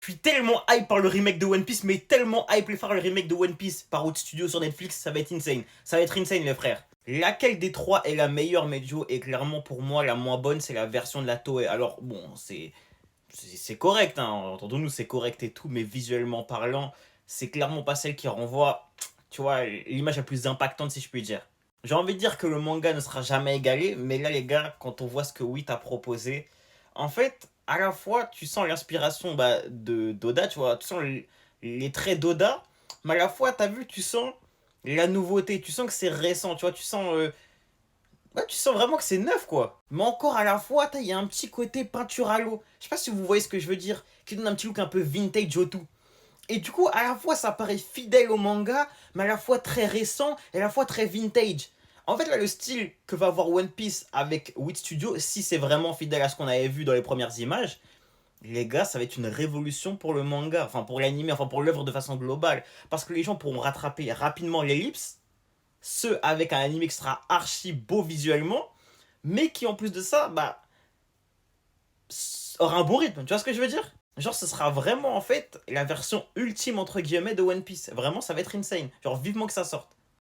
Je suis tellement hype par le remake de One Piece, mais tellement hype par le remake de One Piece par Out Studio sur Netflix, ça va être insane. Ça va être insane, les frères. Laquelle des trois est la meilleure, Medjo? Et clairement, pour moi, la moins bonne, c'est la version de la Toei. Alors, bon, c'est correct, hein. Entendons-nous, c'est correct et tout, mais visuellement parlant, c'est clairement pas celle qui renvoie, tu vois, l'image la plus impactante, si je puis dire. J'ai envie de dire que le manga ne sera jamais égalé, mais là, les gars, quand on voit ce que Wit a proposé, en fait, à la fois, tu sens l'inspiration de d'Oda, tu vois, tu sens les traits d'Oda, mais à la fois, t'as vu, tu sens la nouveauté, tu sens que c'est récent, tu vois, ouais, tu sens vraiment que c'est neuf, quoi. Mais encore à la fois, il y a un petit côté peinture à l'eau. Je sais pas si vous voyez ce que je veux dire, qui donne un petit look un peu vintage au tout. Et du coup, à la fois, ça paraît fidèle au manga, mais à la fois très récent et à la fois très vintage. En fait, là, le style que va avoir One Piece avec Wit Studio, si c'est vraiment fidèle à ce qu'on avait vu dans les premières images, les gars, ça va être une révolution pour le manga, enfin pour l'anime, enfin pour l'œuvre de façon globale. Parce que les gens pourront rattraper rapidement l'ellipse, ceux avec un anime qui sera archi beau visuellement, mais qui en plus de ça, aura un beau rythme. Tu vois ce que je veux dire? Genre, ce sera vraiment en fait la version ultime entre guillemets de One Piece. Vraiment, ça va être insane. Genre, vivement que ça sorte.